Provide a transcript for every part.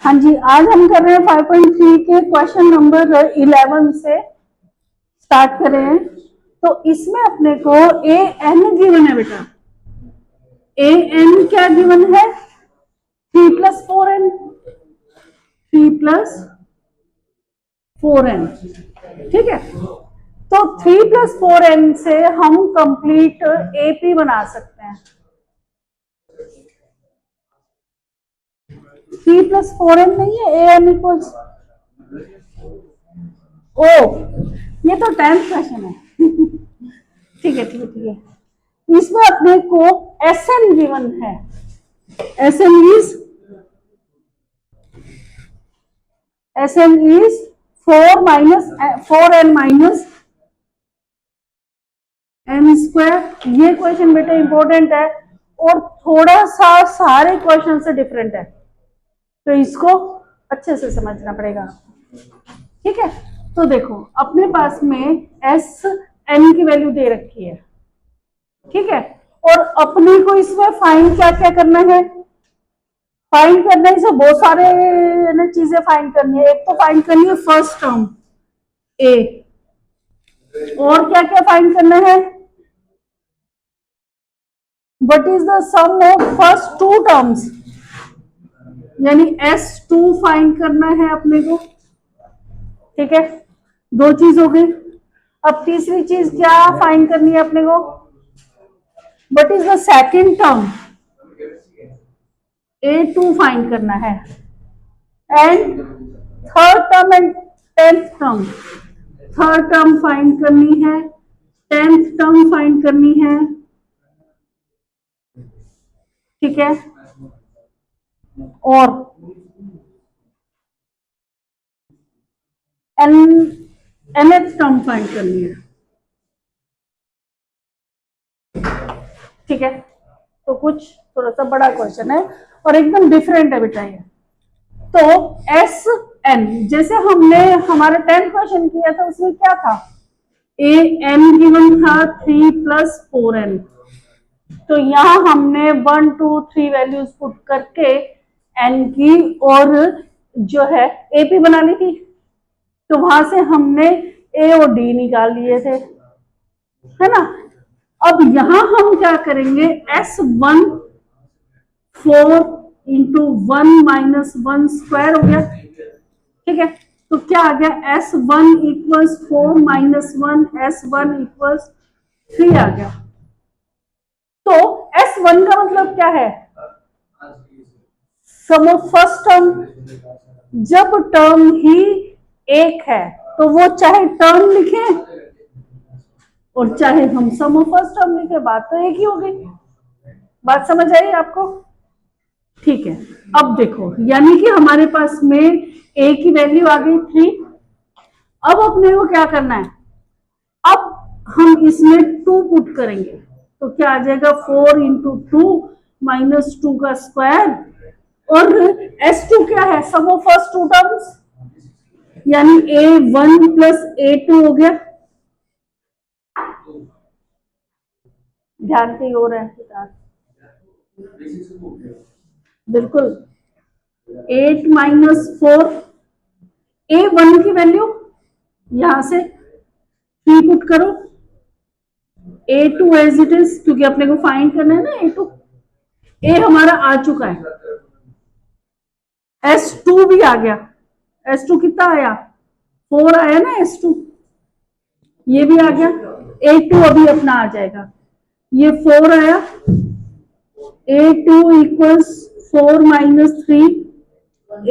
हाँ जी, आज हम कर रहे हैं 5.3 के क्वेश्चन नंबर 11 से स्टार्ट कर रहे हैं। तो इसमें अपने को ए एन गिवन है बेटा। ए एन क्या गिवन है? 3+4n, 3+4n, ठीक है। तो 3+4n से हम कंप्लीट एपी बना सकते हैं। 3+4n नहीं है, ए एन इक्वल्स ओ, ये तो 10th क्वेश्चन है। ठीक है ठीक है ठीक है। इसमें अपने को एस एन गिवन है। S N is 4n minus N square. ये क्वेश्चन बेटा इंपॉर्टेंट है और थोड़ा सा सारे क्वेश्चन से डिफरेंट है, तो इसको अच्छे से समझना पड़ेगा, ठीक है। तो देखो अपने पास में एस एन की वैल्यू दे रखी है, ठीक है। और अपने को इसमें फाइंड क्या क्या करना है? फाइंड करना है, इसे बहुत सारे चीजें फाइंड करनी है। एक तो फाइंड करनी है फर्स्ट टर्म ए, और क्या क्या फाइंड करना है? What is the sum of first two terms, यानी S2 फाइंड करना है अपने को, ठीक है। दो चीज हो गई। अब तीसरी चीज क्या फाइंड करनी है अपने को? What is the second term, A2 find करना है। And third term and 10th term, third term find करनी है, 10th टर्म फाइंड करनी है, ठीक है। और nth टर्म फाइंड करनी है, ठीक है। तो कुछ थोड़ा सा बड़ा क्वेश्चन है और एकदम डिफरेंट है बेटा ये। तो एस एन, जैसे हमने हमारा 10th क्वेश्चन किया था उसमें क्या था? ए एन गिवन था 3+4n। तो यहां हमने 1 2 3 वैल्यूज पुट करके एन की और जो है एपी बना ली थी। तो वहां से हमने ए और डी निकाल लिए थे, है ना। अब यहां हम क्या करेंगे? S1 4 इंटू 1 माइनस 1 स्क्वायर हो गया, ठीक है। तो क्या आ गया? S1 equals 4 minus 1, S1 equals 3 आ गया। तो S1 का मतलब क्या है? Sum of first term. जब टर्म ही एक है तो वो चाहे टर्म लिखे और चाहे हम सम ऑफ फर्स्ट टर्म लिखे, बात तो एक ही हो गई। बात समझ आई आपको? ठीक है। अब देखो, यानी कि हमारे पास में ए की वैल्यू आ गई 3। अब अपने को क्या करना है? अब हम इसमें 2 पुट करेंगे, तो क्या आ जाएगा? 4 इंटू 2 माइनस 2 का स्क्वायर। और S2 क्या है? Sum of first two terms, यानी A1 प्लस A2 हो गया। ध्यान से ही हो रहा है बिल्कुल। 8 माइनस 4, A1 की वैल्यू यहां से 3 पुट करो, A2 एज इट इज, क्योंकि अपने को फाइंड करना है ना A2। ए हमारा आ चुका है, S2 भी आ गया। S2 कितना आया? 4 आया ना S2, ये भी आ गया। A2 अभी अपना आ जाएगा, ये 4 आया। A2 equals 4 minus 3,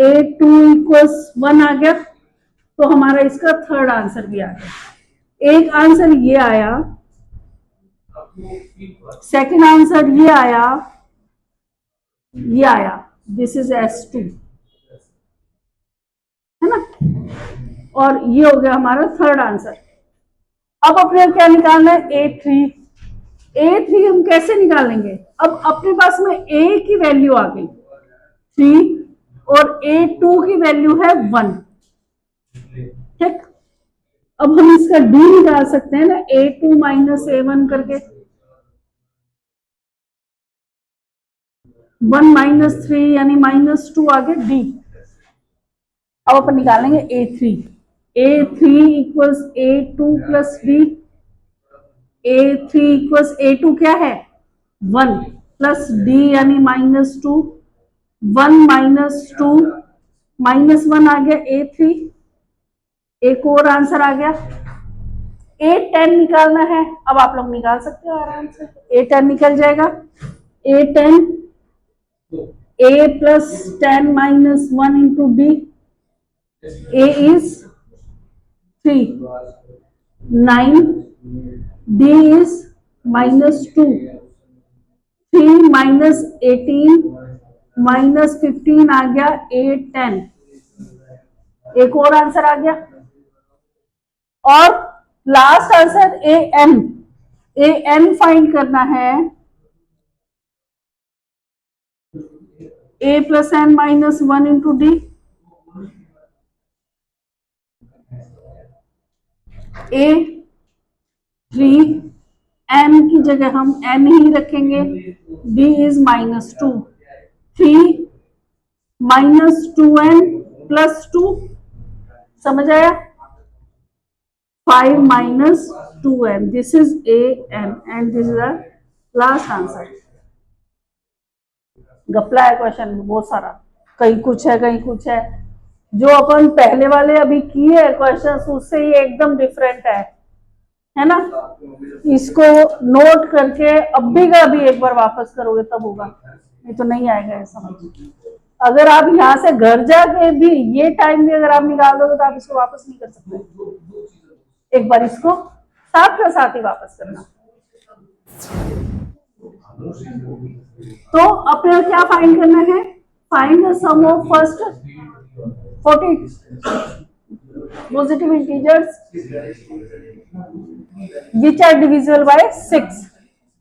A2 equals 1 आ गया। तो हमारा इसका थर्ड आंसर भी आ गया। एक आंसर ये आया, सेकंड आंसर ये आया, ये आया। दिस इज S2, है ना। और ये हो गया हमारा थर्ड आंसर। अब अपने क्या निकालना है? A3। A3 हम कैसे निकालेंगे? अब अपने पास में A की वैल्यू आ गई 3 और A2 की वैल्यू है 1, ठीक। अब हम इसका D निकाल सकते हैं ना, A2 माइनस A1 करके। 1 माइनस 3 यानी -2 आ गया D। अब अपन निकालेंगे A3। A3 equals A2 plus D. A3 equals A2 क्या है 1 प्लस डी यानी -2। 1 -2 -1 आ गया A3। एक और आंसर आ गया। A10 निकालना है, अब आप लोग निकाल सकते हो आराम से। A10 निकल जाएगा। A10 A plus 10 minus 1 into B. A is 3, 9, D is -2, 3 minus 18 minus 15 आ गया A10। एक और आंसर आ गया और last answer AN। AN find करना है। A plus N minus 1 into D। A3 N की जगह हम N ही रखेंगे। D is -2, 3 -2N plus 2, समझ आया? 5 minus 2N, this is AN and this is the last answer। गपला है क्वेश्चन में बहुत सारा, कहीं कुछ है कहीं कुछ है। जो अपन पहले वाले अभी किए है क्वेश्चन उससे ये एकदम डिफरेंट है ना। इसको नोट करके अभी का अभी एक बार वापस करोगे तब होगा, नहीं तो नहीं आएगा ये समझ। अगर आप यहाँ से घर जाके भी ये टाइम भी अगर आप निकाल दोगे तो आप इसको वापस नहीं कर सकते। एक बार इसको साथ का साथ ही वापस करना। तो अपने क्या फाइंड करना है? Find the sum of first 40 positive integers which are divisible by 6।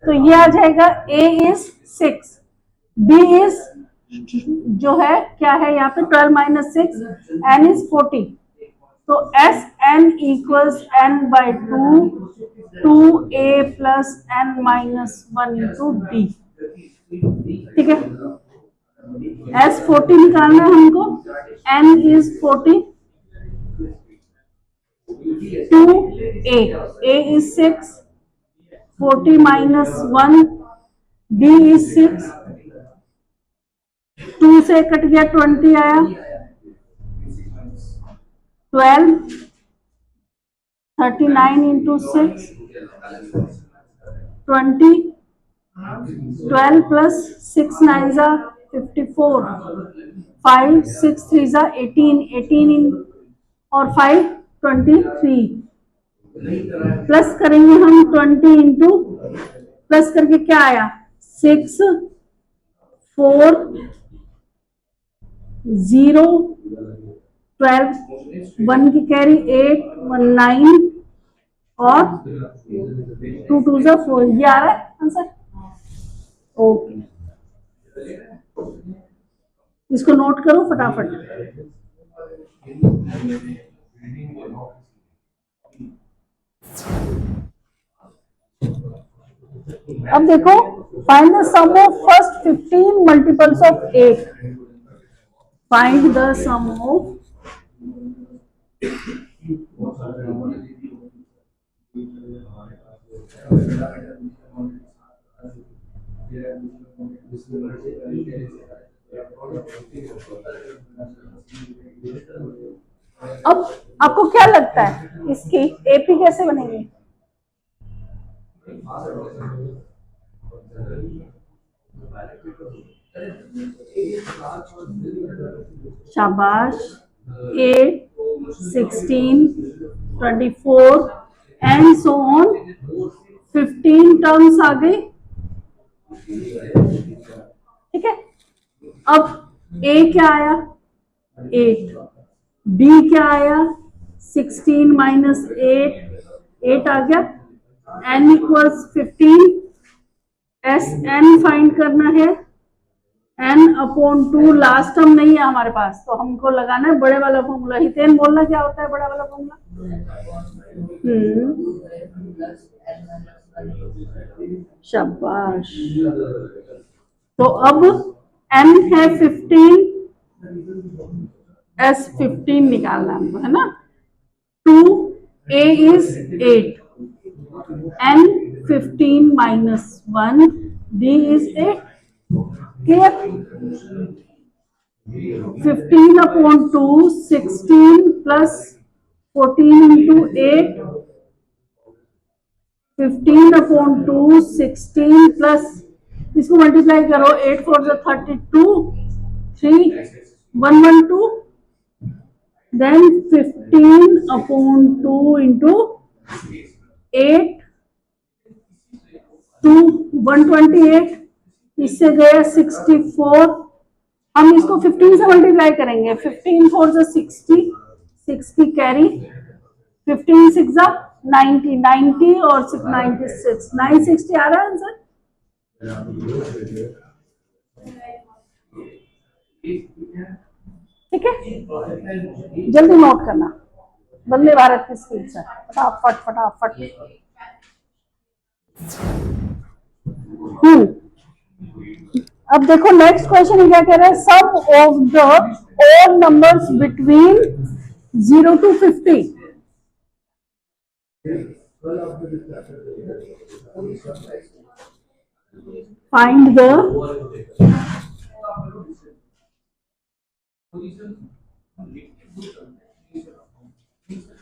तो ये आ जाएगा A is 6, B is जो है क्या है यहाँ पे 12 minus 6, N is 40। तो S N equals N by 2, 2A plus N minus 1 into D। ठीक है, S 40 निकालना है हमको। N is 40, 2A, A is 6, 40 minus 1, D is 6, 2 से कट गया 20 आया, 12, 39 into 6, 20, 12 plus 6 9s are 54, 5 6 3s are 18, 18 in और 5 23। प्लस करेंगे हम 20 इंटू प्लस करके क्या आया 6 4 0 12, 1 की कैरी 8 1 9 और 2 2 4। ये आ रहा है आंसर। ओके, इसको नोट करो फटाफट। अब देखो find the sum of first 15 multiples of 8। Find the sum of अब आपको क्या लगता है इसकी एपी कैसे बनेगी? शाबाश। 8 16 24 एंड सो ऑन 15 टर्म्स आ गई। ठीक है, अब ए क्या आया 8, बी क्या आया 16 माइनस 8 आ गया, N equals 15। S N find करना है, एन अपॉन 2। लास्ट टर्म नहीं है हमारे पास तो हमको लगाना है बड़े वाला फॉर्मूला। हितेन बोलना क्या होता है बड़ा वाला फॉर्मूला? शाबाश। तो अब n है 15, S15 निकालना हमको, है ना। 2 A is 8, N15 minus 1, D is 8. Clear? 15 upon 2, 16 plus 14 into 8, 15 upon 2, 16 plus, इसको मल्टीप्लाई करो, 8 4 32, 3 112, then 15 upon 2 into 8 2 128, इससे गया 64, हम इसको 15 से मल्टीप्लाई करेंगे, 15 4 60, 60 कैरी, 15 6 90, 90 और 6 96, 960 आ रहा है आंसर। ठीक है, जल्दी नोट करना, वंदे भारत की स्पीड से, फटाफट फटाफट। अब देखो नेक्स्ट क्वेश्चन क्या कह रहा है, sum of the odd numbers between 0 to 50। Find the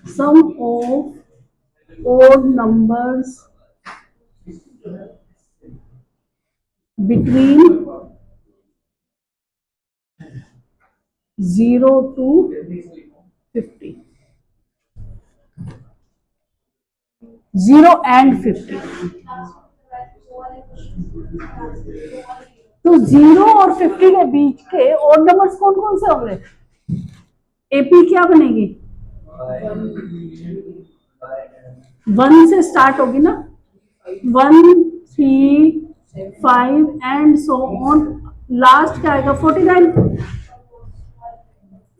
sum of odd numbers between 0 to 50, 0 and 50। तो 0 और 50 के बीच के ऑड नंबर्स कौन कौन से होंगे? एपी क्या बनेगी? 1 से स्टार्ट होगी ना, 1 3 5 एंड सो ऑन, लास्ट क्या आएगा? 49।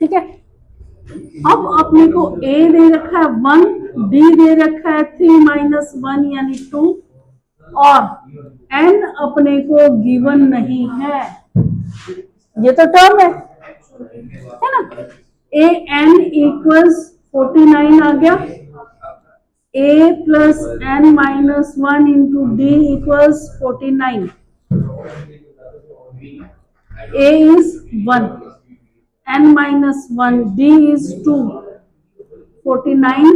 ठीक है, अब अपने को A दे रखा है 1, D दे रखा है 3 माइनस 1 यानी 2, और N अपने को गिवन नहीं है, ये तो टर्म है ना। A N इक्वल्स 49 आ गया, A plus N minus 1 into D equals 49, A is 1, N minus 1, D is 2, 49,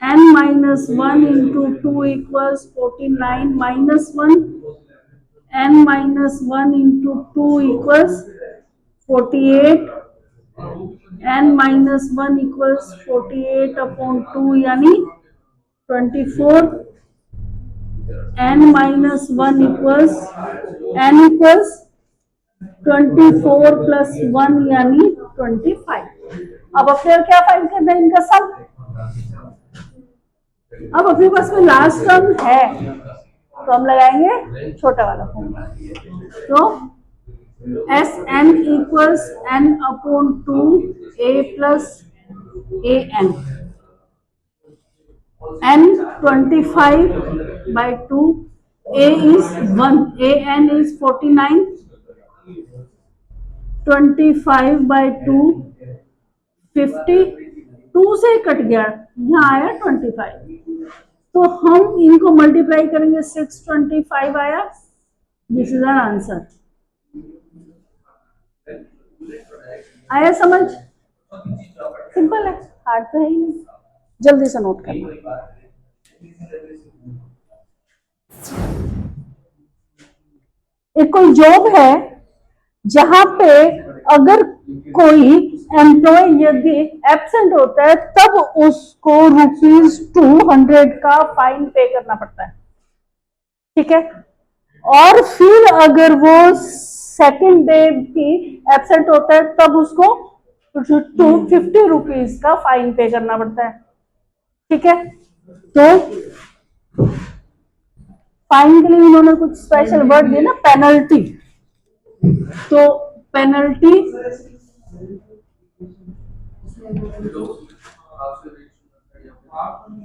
N minus 1 into 2 equals 49 minus 1, N minus 1 into 2 equals 48, N minus 1 equals 48 upon 2 यानी 24, N minus 1 equals, N equals 24 plus 1 यानी 25। अब अपने क्या find करना है? इनका सम। अब अपने पास में लास्ट टर्म है तो हम लगाएंगे छोटा वाला फॉर्मूला, तो S N equals N upon 2 A plus A N, N 25 by 2, a is 1, a n is 49, 25 by 2 50, 2 से कट गया, यहाँ आया 25, तो हम इनको मल्टीप्लाई करेंगे, 625 आया, दिस इज आवर आंसर। आया समझ? सिंपल है, हार्ड तो है ही नहीं, जल्दी से नोट करना। एक कोई जॉब है जहां पे अगर कोई एम्प्लॉय यदि एब्सेंट होता है तब उसको ₹200 का फाइन पे करना पड़ता है। ठीक है, और फिर अगर वो सेकेंड डे भी एब्सेंट होता है तब उसको ₹250 का फाइन पे करना पड़ता है। ठीक है, तो फाइन के लिए उन्होंने कुछ स्पेशल वर्ड दिया ना, पेनल्टी, तो penalty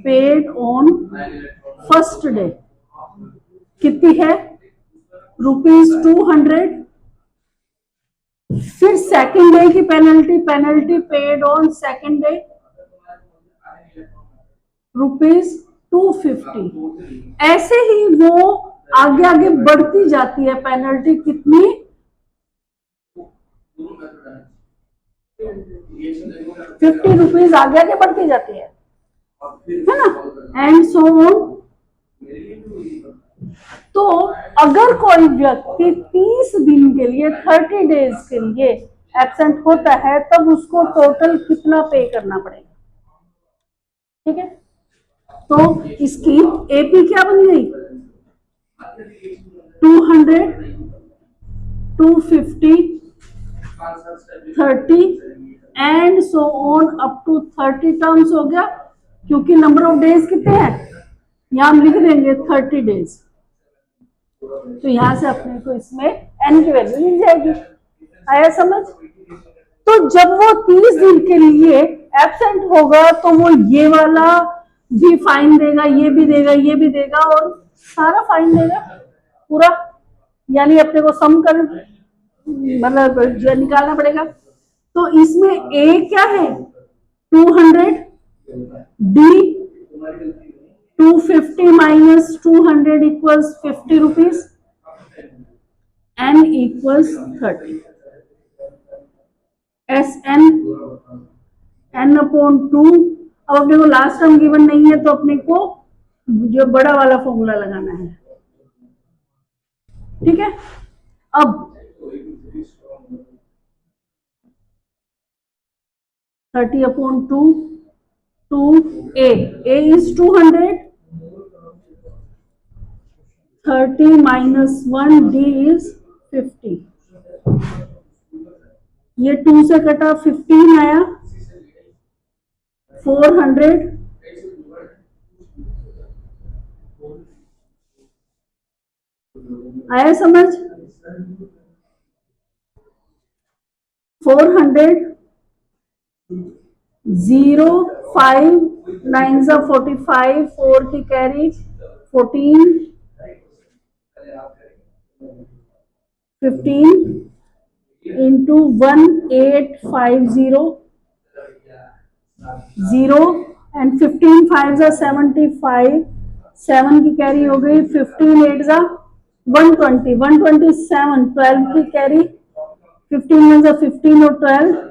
paid on first day कितनी है? ₹200, फिर सेकंड डे की penalty, penalty paid on second day ₹250। ऐसे ही वो आगे आगे बढ़ती जाती है पेनल्टी, कितनी, 50 रुपीज आगे आगे बढ़ती जाती है ना, एंड सो ऑन। तो अगर कोई व्यक्ति 30 दिन के लिए, 30 डेज के लिए एब्सेंट होता है, तब उसको टोटल कितना पे करना पड़ेगा? ठीक है, तो इसकी एपी क्या बन गई? 200, 250, 30 and so on up to 30 terms हो गया, क्योंकि नंबर ऑफ डेज कितने हैं, यहां हम लिख देंगे 30 डेज। तो यहां से अपने को इसमें एन की वैल्यू मिल जाएगी। आया समझ? तो जब वो 30 दिन के लिए एब्सेंट होगा तो वो ये वाला भी फाइन देगा, ये भी देगा, ये भी देगा, और सारा फाइन देगा पूरा, यानी अपने को सम कर मतलब जो निकालना पड़ेगा। तो इसमें ए क्या है, 200, D 250 minus 200 equals 50 rupees, N equals 30, S N N upon 2। अब अपने को लास्ट टर्म गिवन नहीं है, तो अपने को जो बड़ा वाला फॉर्मूला लगाना है। ठीक है, अब 30 upon 2, 2a, a is 200, 30 minus 1, d is 50। ये 2 से कटा 15 आया, 400, आया समझ? 400, 0, 5, 9 जा 45, 4 की कैरी 14, 15 इंटू 1850, 0 एंड 15 5 जा 75, 7 की कैरी हो गई, 15 8 जा 120, 127, 12 की कैरी, 15 1 जा 15 और 12।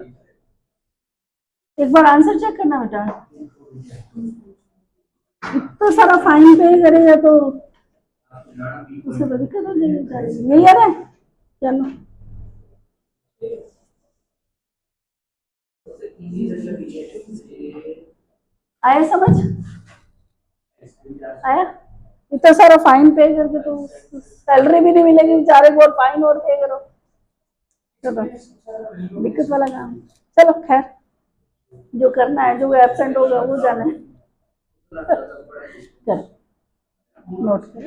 एक बार आंसर चेक करना बेटा, इतना सारा फाइन पे करेगा तो उससे तो दिक्कत हो जाएगी। यही आ रहा है, चलो आया समझ? आया? इतना सारा फाइन पे करके तो सैलरी भी नहीं मिलेगी बेचारे को, और फाइन और पे करो, चलो दिक्कत वाला काम। चलो खैर, जो करना है, जो एब्सेंट होगा वो जाना है। चलो नोट कर।